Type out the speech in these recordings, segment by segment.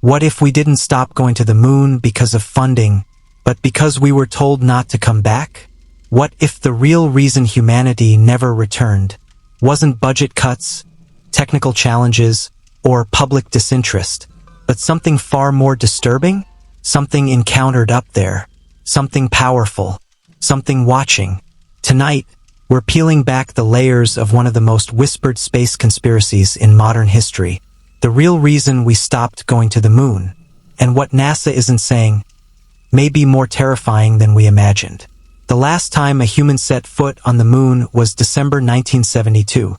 What if we didn't stop going to the moon because of funding, but because we were told not to come back? What if the real reason humanity never returned wasn't budget cuts, technical challenges, or public disinterest, but something far more disturbing? Something encountered up there, something powerful, something watching. Tonight, we're peeling back the layers of one of the most whispered space conspiracies in modern history. The real reason we stopped going to the moon, and what NASA isn't saying, may be more terrifying than we imagined. The last time a human set foot on the moon was December 1972,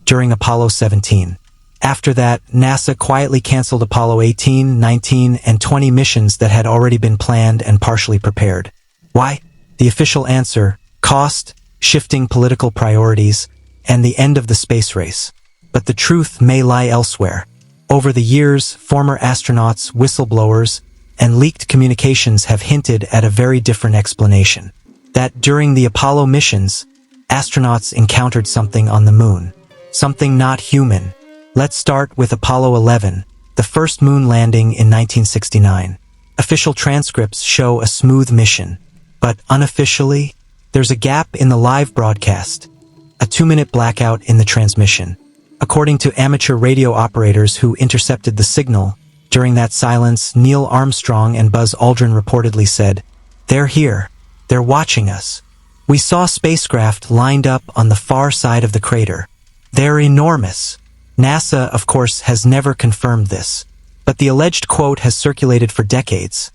during Apollo 17. After that, NASA quietly canceled Apollo 18, 19, and 20 missions that had already been planned and partially prepared. Why? The official answer: cost, shifting political priorities, and the end of the space race. But the truth may lie elsewhere. Over the years, former astronauts, whistleblowers, and leaked communications have hinted at a very different explanation. That during the Apollo missions, astronauts encountered something on the moon. Something not human. Let's start with Apollo 11, the first moon landing in 1969. Official transcripts show a smooth mission, but unofficially, there's a gap in the live broadcast, a 2-minute blackout in the transmission. According to amateur radio operators who intercepted the signal, during that silence, Neil Armstrong and Buzz Aldrin reportedly said, "They're here. They're watching us. We saw spacecraft lined up on the far side of the crater. They're enormous." NASA, of course, has never confirmed this, but the alleged quote has circulated for decades,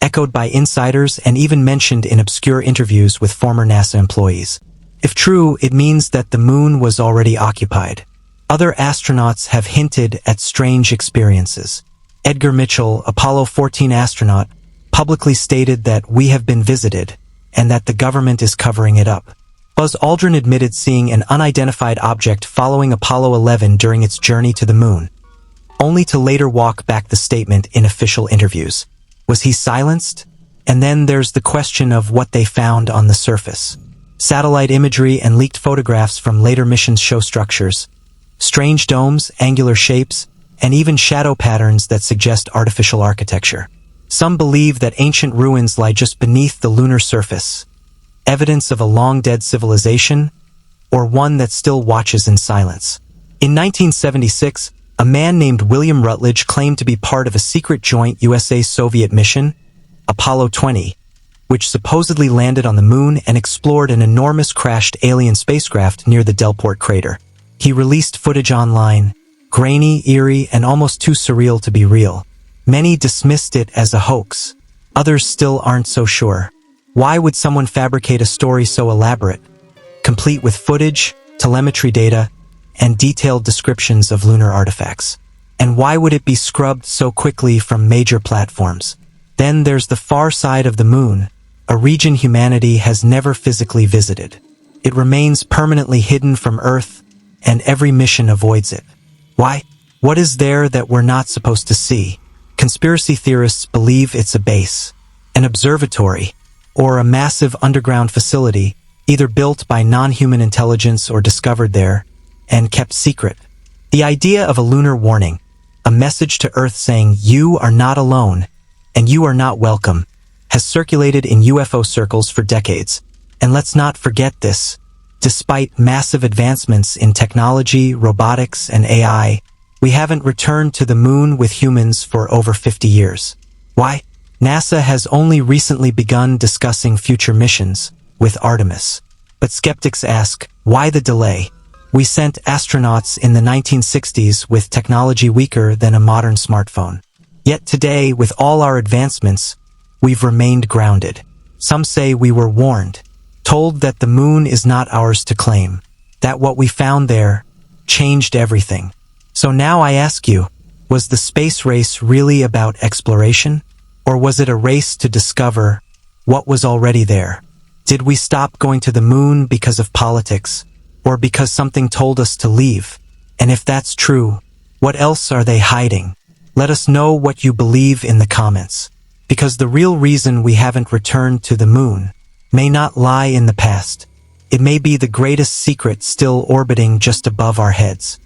echoed by insiders and even mentioned in obscure interviews with former NASA employees. If true, it means that the moon was already occupied. Other astronauts have hinted at strange experiences. Edgar Mitchell, Apollo 14 astronaut, publicly stated that "we have been visited," and that the government is covering it up. Buzz Aldrin admitted seeing an unidentified object following Apollo 11 during its journey to the moon, only to later walk back the statement in official interviews. Was he silenced? And then there's the question of what they found on the surface. Satellite imagery and leaked photographs from later missions show structures, strange domes, angular shapes, and even shadow patterns that suggest artificial architecture. Some believe that ancient ruins lie just beneath the lunar surface, evidence of a long-dead civilization, or one that still watches in silence. In 1976, a man named William Rutledge claimed to be part of a secret joint USA-Soviet mission, Apollo 20, which supposedly landed on the moon and explored an enormous crashed alien spacecraft near the Delport crater. He released footage online, grainy, eerie, and almost too surreal to be real. Many dismissed it as a hoax. Others still aren't so sure. Why would someone fabricate a story so elaborate, complete with footage, telemetry data, and detailed descriptions of lunar artifacts? And why would it be scrubbed so quickly from major platforms? Then there's the far side of the moon, a region humanity has never physically visited. It remains permanently hidden from Earth, and every mission avoids it. Why? What is there that we're not supposed to see? Conspiracy theorists believe it's a base, an observatory, or a massive underground facility, either built by non-human intelligence or discovered there, and kept secret. The idea of a lunar warning, a message to Earth saying you are not alone, and you are not welcome, has circulated in UFO circles for decades. And let's not forget this. Despite massive advancements in technology, robotics, and AI, we haven't returned to the moon with humans for over 50 years. Why? NASA has only recently begun discussing future missions, with Artemis. But skeptics ask, why the delay? We sent astronauts in the 1960s with technology weaker than a modern smartphone. Yet today, with all our advancements, we've remained grounded. Some say we were warned, told that the moon is not ours to claim, that what we found there changed everything. So now I ask you, was the space race really about exploration? Or was it a race to discover what was already there? Did we stop going to the moon because of politics, or because something told us to leave? And if that's true, what else are they hiding? Let us know what you believe in the comments, because the real reason we haven't returned to the moon may not lie in the past. It may be the greatest secret still orbiting just above our heads.